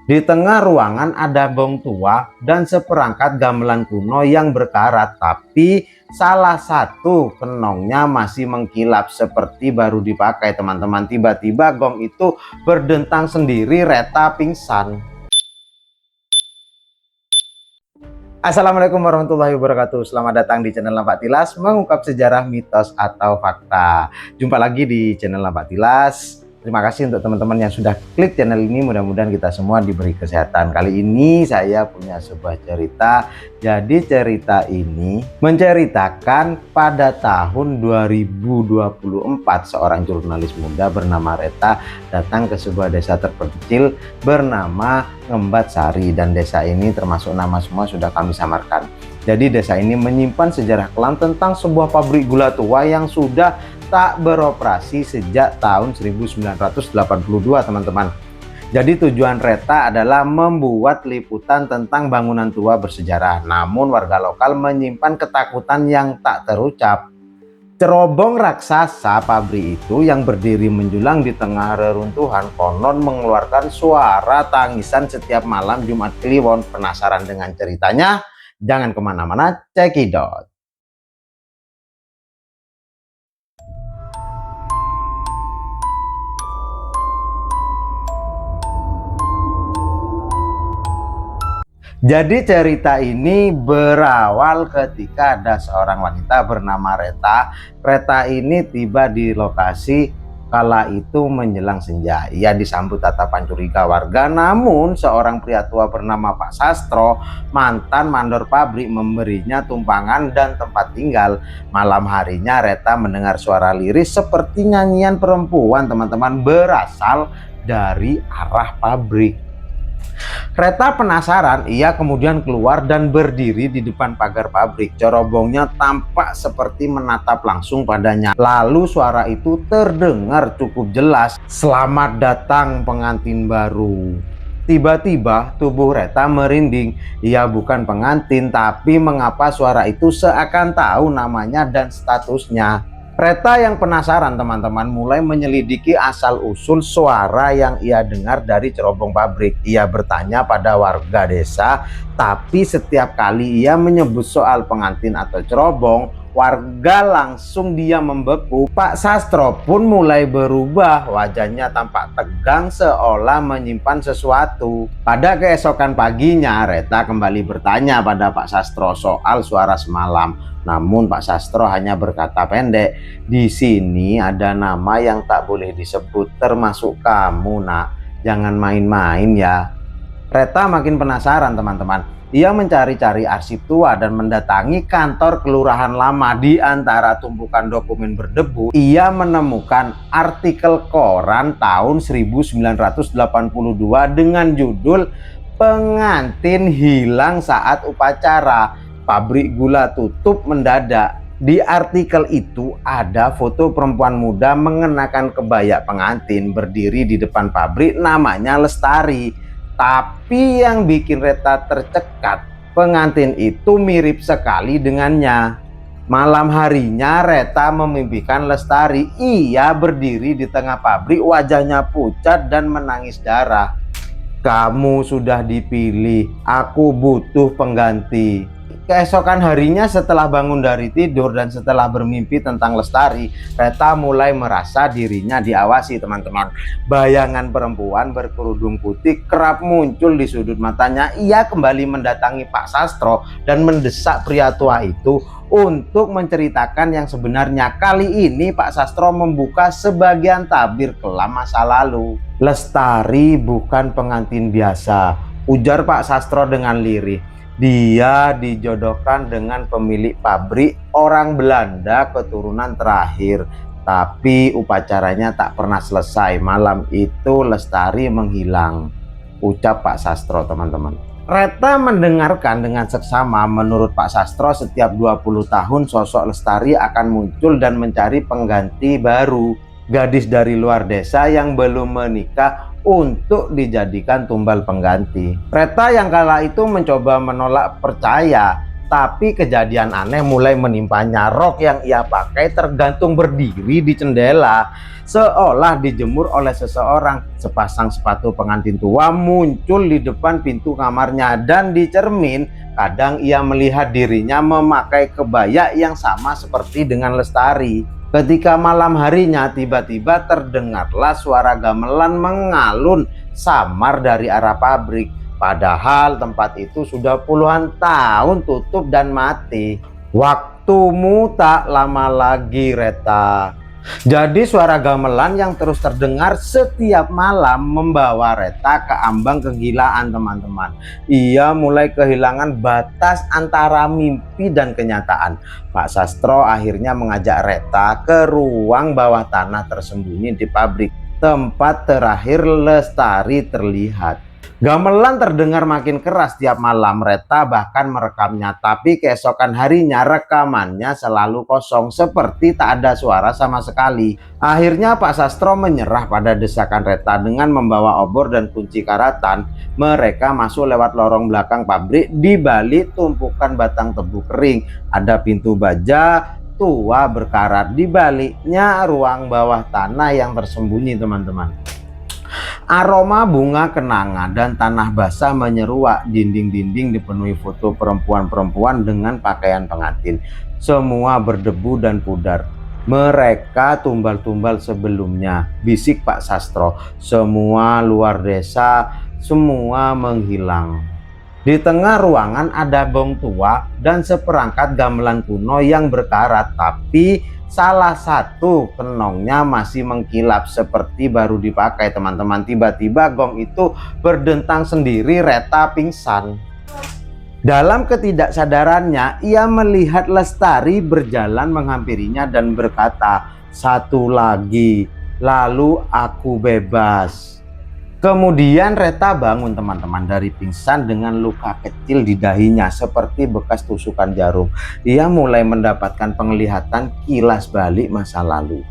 Di tengah ruangan ada gong tua dan seperangkat gamelan kuno yang berkarat, tapi salah satu kenongnya masih mengkilap seperti baru dipakai teman-teman. Tiba-tiba gong itu berdentang sendiri, Reta pingsan. Assalamualaikum warahmatullahi wabarakatuh. Selamat datang di channel Lampak Tilas, mengungkap sejarah, mitos, atau fakta. Jumpa lagi di channel Lampak Tilas. Terima kasih untuk teman-teman yang sudah klik channel ini. Mudah-mudahan kita semua diberi kesehatan. Kali ini saya punya sebuah cerita. Jadi cerita ini menceritakan pada tahun 2024 seorang jurnalis muda bernama Reta datang ke sebuah desa terpencil bernama Ngembat Sari, dan desa ini termasuk nama semua sudah kami samarkan. Jadi desa ini menyimpan sejarah kelam tentang sebuah pabrik gula tua yang sudah tak beroperasi sejak tahun 1982 teman-teman. Jadi tujuan Reta adalah membuat liputan tentang bangunan tua bersejarah. Namun warga lokal menyimpan ketakutan yang tak terucap. Cerobong raksasa pabrik itu yang berdiri menjulang di tengah reruntuhan konon mengeluarkan suara tangisan setiap malam Jumat Kliwon. Penasaran dengan ceritanya? Jangan kemana-mana, cekidot. Jadi cerita ini berawal ketika ada seorang wanita bernama Reta. Reta ini tiba di lokasi kala itu menjelang senja. Ia disambut tatapan curiga warga, namun seorang pria tua bernama Pak Sastro, mantan mandor pabrik, memberinya tumpangan dan tempat tinggal. Malam harinya Reta mendengar suara liris seperti nyanyian perempuan teman-teman, berasal dari arah pabrik. Reta penasaran, ia kemudian keluar dan berdiri di depan pagar pabrik. Cerobongnya tampak seperti menatap langsung padanya. Lalu suara itu terdengar cukup jelas, "Selamat datang pengantin baru." Tiba-tiba tubuh Reta merinding. Ia bukan pengantin, tapi mengapa suara itu seakan tahu namanya dan statusnya. Reta yang penasaran teman-teman mulai menyelidiki asal-usul suara yang ia dengar dari cerobong pabrik. Ia bertanya pada warga desa, tapi setiap kali ia menyebut soal pengantin atau cerobong, warga langsung diam membeku. Pak Sastro pun mulai berubah, wajahnya tampak tegang seolah menyimpan sesuatu. Pada keesokan paginya Reta kembali bertanya pada Pak Sastro soal suara semalam. Namun Pak Sastro hanya berkata pendek, "Di sini ada nama yang tak boleh disebut, termasuk kamu, Nak. Jangan main-main ya." Reta makin penasaran teman-teman. Ia mencari-cari arsip tua dan mendatangi kantor kelurahan lama. Di antara tumpukan dokumen berdebu, ia menemukan artikel koran tahun 1982 dengan judul "Pengantin hilang saat upacara. Pabrik gula tutup mendadak." Di artikel itu ada foto perempuan muda mengenakan kebaya pengantin berdiri di depan pabrik, namanya Lestari. Tapi yang bikin Reta tercekat, pengantin itu mirip sekali dengannya. Malam harinya Reta memimpikan Lestari. Ia berdiri di tengah pabrik, wajahnya pucat dan menangis darah. "Kamu sudah dipilih, aku butuh pengganti." Keesokan harinya setelah bangun dari tidur dan setelah bermimpi tentang Lestari, Reta mulai merasa dirinya diawasi teman-teman. Bayangan perempuan berkerudung putih kerap muncul di sudut matanya. Ia kembali mendatangi Pak Sastro dan mendesak pria tua itu untuk menceritakan yang sebenarnya. Kali ini Pak Sastro membuka sebagian tabir kelam masa lalu. "Lestari bukan pengantin biasa," ujar Pak Sastro dengan lirih. "Dia dijodohkan dengan pemilik pabrik, orang Belanda keturunan terakhir. Tapi upacaranya tak pernah selesai. Malam itu Lestari menghilang," ucap Pak Sastro teman-teman. Reta mendengarkan dengan seksama. Menurut Pak Sastro, setiap 20 tahun sosok Lestari akan muncul dan mencari pengganti baru. Gadis dari luar desa yang belum menikah untuk dijadikan tumbal pengganti. Reta yang kala itu mencoba menolak percaya, Tapi kejadian aneh mulai menimpanya. Rok yang ia pakai tergantung berdiri di jendela, seolah dijemur oleh seseorang. Sepasang sepatu pengantin tua muncul di depan pintu kamarnya, dan di cermin kadang ia melihat dirinya memakai kebaya yang sama seperti dengan Lestari. Ketika malam harinya, tiba-tiba terdengarlah suara gamelan mengalun samar dari arah pabrik. Padahal tempat itu sudah puluhan tahun tutup dan mati. Waktumu tak lama lagi, Reta. Jadi suara gamelan yang terus terdengar setiap malam membawa Reta ke ambang kegilaan, teman-teman. Ia mulai kehilangan batas antara mimpi dan kenyataan. Pak Sastro akhirnya mengajak Reta ke ruang bawah tanah tersembunyi di pabrik, tempat terakhir Lestari terlihat. Gamelan terdengar makin keras tiap malam. Reta bahkan merekamnya, tapi keesokan harinya rekamannya selalu kosong, seperti tak ada suara sama sekali. Akhirnya Pak Sastro menyerah pada desakan Reta. Dengan membawa obor dan kunci karatan, mereka masuk lewat lorong belakang pabrik. Di balik tumpukan batang tebu kering ada pintu baja tua berkarat. Di baliknya ruang bawah tanah yang tersembunyi, teman-teman. Aroma bunga kenanga dan tanah basah menyeruak. Dinding-dinding dipenuhi foto perempuan-perempuan dengan pakaian pengantin. Semua berdebu dan pudar. Mereka tumbal-tumbal sebelumnya, bisik Pak Sastro. Semua luar desa, semua menghilang. Di tengah ruangan ada gong tua dan seperangkat gamelan kuno yang berkarat, tapi salah satu kenongnya masih mengkilap seperti baru dipakai, teman-teman. Tiba-tiba gong itu berdentang sendiri. Reta pingsan. Dalam ketidaksadarannya, ia melihat Lestari berjalan menghampirinya dan berkata, "Satu lagi, lalu aku bebas." Kemudian Reta bangun, teman-teman, dari pingsan dengan luka kecil di dahinya seperti bekas tusukan jarum. Ia mulai mendapatkan penglihatan kilas balik masa lalu.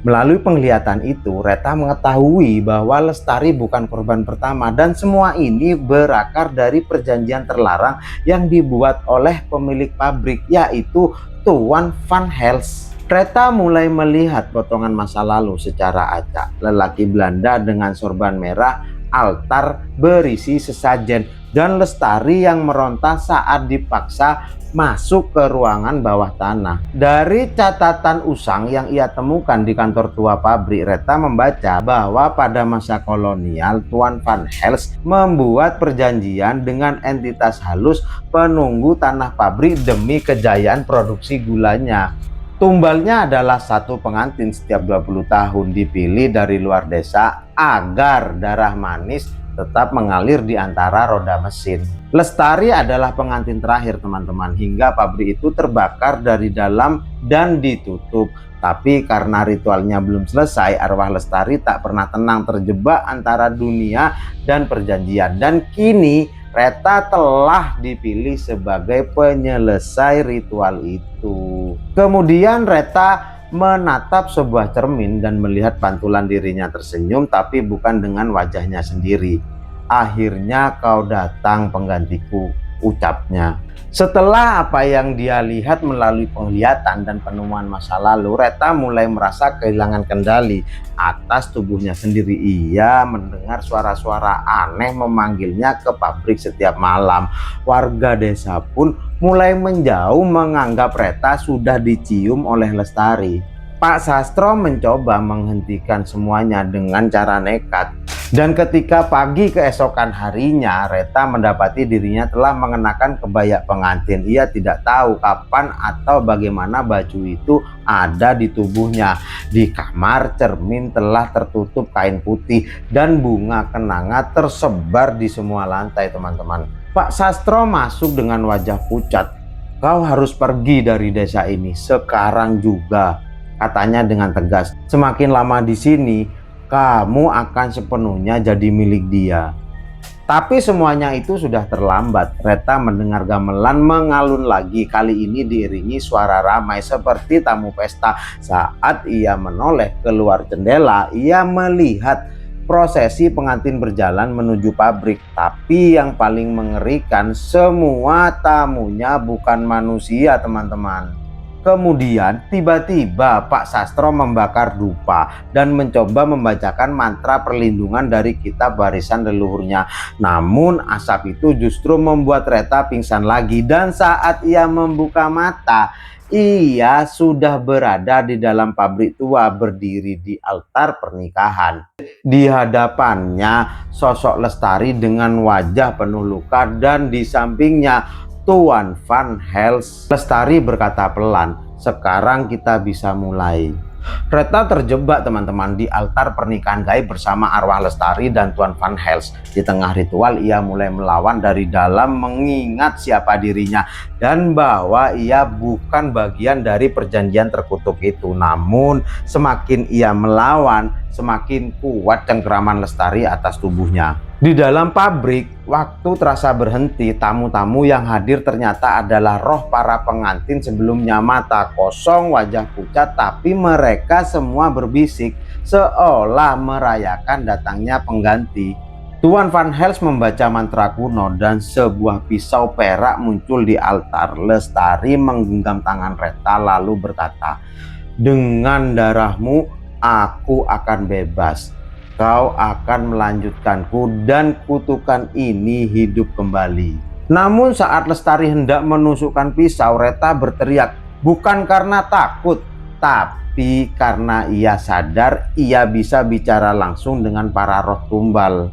Melalui penglihatan itu, Reta mengetahui bahwa Lestari bukan korban pertama, dan semua ini berakar dari perjanjian terlarang yang dibuat oleh pemilik pabrik, yaitu Tuan Van Hels. Reta mulai melihat potongan masa lalu secara acak. Lelaki Belanda dengan sorban merah, altar berisi sesajen, dan Lestari yang meronta saat dipaksa masuk ke ruangan bawah tanah. Dari catatan usang yang ia temukan di kantor tua pabrik, Reta membaca bahwa pada masa kolonial Tuan Van Hels membuat perjanjian dengan entitas halus penunggu tanah pabrik demi kejayaan produksi gulanya. Tumbalnya adalah satu pengantin setiap 20 tahun dipilih dari luar desa agar darah manis tetap mengalir di antara roda mesin. Lestari adalah pengantin terakhir, teman-teman, hingga pabrik itu terbakar dari dalam dan ditutup. Tapi karena ritualnya belum selesai, arwah Lestari tak pernah tenang, terjebak antara dunia dan perjanjian. Dan kini Reta telah dipilih sebagai penyelesai ritual itu. Kemudian Reta menatap sebuah cermin dan melihat pantulan dirinya tersenyum, tapi bukan dengan wajahnya sendiri. "Akhirnya kau datang, penggantiku," ucapnya. Setelah apa yang dia lihat melalui penglihatan dan penemuan masa lalu, Reta mulai merasa kehilangan kendali atas tubuhnya sendiri. Ia mendengar suara-suara aneh memanggilnya ke pabrik setiap malam. Warga desa pun mulai menjauh, menganggap Reta sudah dicium oleh Lestari. Pak Sastro mencoba menghentikan semuanya dengan cara nekat. Dan ketika pagi keesokan harinya, Reta mendapati dirinya telah mengenakan kebaya pengantin. Ia tidak tahu kapan atau bagaimana baju itu ada di tubuhnya. Di kamar, cermin telah tertutup kain putih dan bunga kenanga tersebar di semua lantai, teman-teman. Pak Sastro masuk dengan wajah pucat. "Kau harus pergi dari desa ini sekarang juga," katanya dengan tegas. "Semakin lama di sini, kamu akan sepenuhnya jadi milik dia." Tapi semuanya itu sudah terlambat. Reta mendengar gamelan mengalun lagi, kali ini diiringi suara ramai seperti tamu pesta. Saat ia menoleh keluar jendela, ia melihat prosesi pengantin berjalan menuju pabrik. Tapi yang paling mengerikan, semua tamunya bukan manusia, teman-teman. Kemudian tiba-tiba Pak Sastro membakar dupa dan mencoba membacakan mantra perlindungan dari kitab warisan leluhurnya. Namun asap itu justru membuat Reta pingsan lagi, dan saat ia membuka mata, ia sudah berada di dalam pabrik tua berdiri di altar pernikahan. Di hadapannya sosok Lestari dengan wajah penuh luka, dan di sampingnya Tuan Van Hels. Lestari berkata pelan, "Sekarang kita bisa mulai." Reta terjebak, teman-teman, di altar pernikahan gaib bersama arwah Lestari dan Tuan Van Hels. Di tengah ritual ia mulai melawan dari dalam, mengingat siapa dirinya dan bahwa ia bukan bagian dari perjanjian terkutuk itu. Namun semakin ia melawan, semakin kuat cengkeraman Lestari atas tubuhnya. Di dalam pabrik, waktu terasa berhenti. Tamu-tamu yang hadir ternyata adalah roh para pengantin sebelumnya. Mata kosong, wajah pucat, tapi mereka semua berbisik seolah merayakan datangnya pengganti. Tuan Van Hels membaca mantra kuno dan sebuah pisau perak muncul di altar. Lestari menggenggam tangan Reta lalu berkata, "Dengan darahmu aku akan bebas. Kau akan melanjutkanku dan kutukan ini hidup kembali." Namun saat Lestari hendak menusukkan pisau, Reta berteriak, bukan karena takut, tapi karena ia sadar ia bisa bicara langsung dengan para roh tumbal.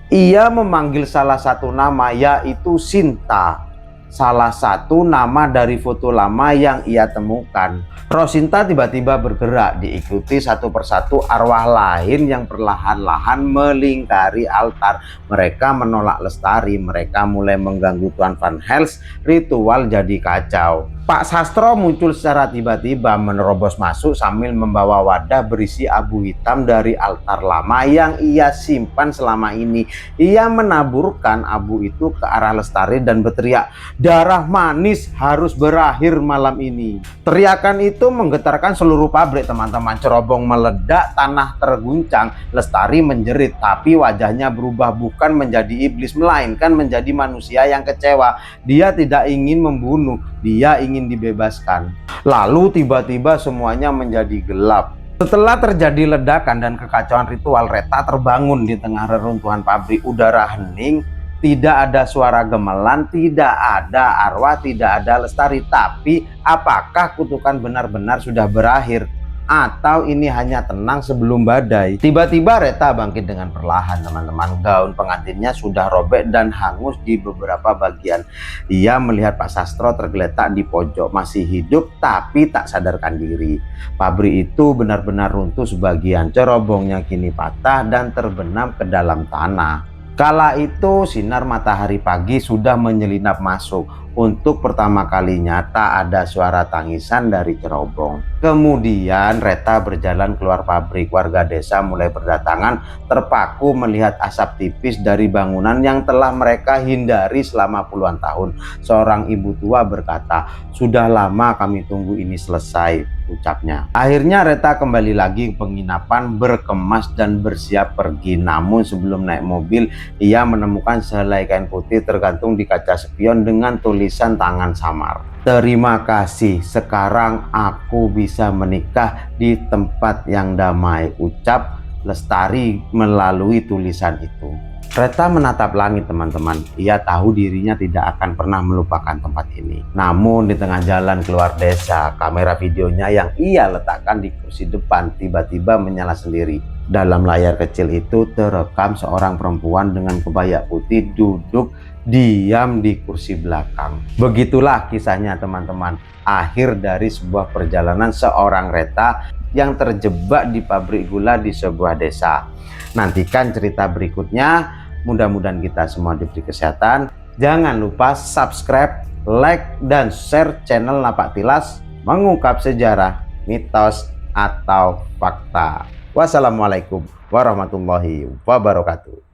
Ia memanggil salah satu nama, yaitu Sinta, salah satu nama dari foto lama yang ia temukan. Roh Sinta tiba-tiba bergerak, diikuti satu persatu arwah lain yang perlahan-lahan melingkari altar. Mereka menolak Lestari, mereka mulai mengganggu Tuan Van Hels. Ritual jadi kacau. Pak Sastro muncul secara tiba-tiba, menerobos masuk sambil membawa wadah berisi abu hitam dari altar lama yang ia simpan selama ini. Ia menaburkan abu itu ke arah Lestari dan berteriak, "Darah manis harus berakhir malam ini." Teriakan itu menggetarkan seluruh pabrik, teman-teman. Cerobong meledak, tanah terguncang. Lestari menjerit, tapi wajahnya berubah, bukan menjadi iblis, melainkan menjadi manusia yang kecewa. Dia tidak ingin membunuh, dia ingin dibebaskan. Lalu tiba-tiba semuanya menjadi gelap. Setelah terjadi ledakan dan kekacauan ritual, Reta terbangun di tengah reruntuhan pabrik. Udara hening, tidak ada suara gemelan, tidak ada arwah, tidak ada Lestari. Tapi apakah kutukan benar-benar sudah berakhir? Atau ini hanya tenang sebelum badai? Tiba-tiba Reta bangkit dengan perlahan, teman-teman. Gaun pengantinnya sudah robek dan hangus di beberapa bagian. Ia melihat Pak Sastro tergeletak di pojok, masih hidup tapi tak sadarkan diri. Pabrik itu benar-benar runtuh sebagian. Cerobongnya kini patah dan terbenam ke dalam tanah. Kala itu sinar matahari pagi sudah menyelinap masuk. Untuk pertama kalinya tak ada suara tangisan dari cerobong. Kemudian Reta berjalan keluar pabrik. Warga desa mulai berdatangan, terpaku melihat asap tipis dari bangunan yang telah mereka hindari selama puluhan tahun. Seorang ibu tua berkata, "Sudah lama kami tunggu ini selesai," ucapnya. Akhirnya Reta kembali lagi ke penginapan, berkemas dan bersiap pergi. Namun sebelum naik mobil, ia menemukan sehelai kain putih tergantung di kaca spion dengan tulisan tangan samar. "Terima kasih, sekarang aku bisa menikah di tempat yang damai," ucap Lestari melalui tulisan itu. Reta menatap langit, teman-teman. Ia tahu dirinya tidak akan pernah melupakan tempat ini. Namun di tengah jalan keluar desa, kamera videonya yang ia letakkan di kursi depan tiba-tiba menyala sendiri. Dalam layar kecil itu terekam seorang perempuan dengan kebaya putih duduk diam di kursi belakang. Begitulah kisahnya, teman-teman. Akhir dari sebuah perjalanan seorang Reta yang terjebak di pabrik gula di sebuah desa. Nantikan cerita berikutnya. Mudah-mudahan kita semua diberi kesehatan. Jangan lupa subscribe, like, dan share channel Lapak Tilas, mengungkap sejarah, mitos, atau fakta. Wassalamualaikum warahmatullahi wabarakatuh.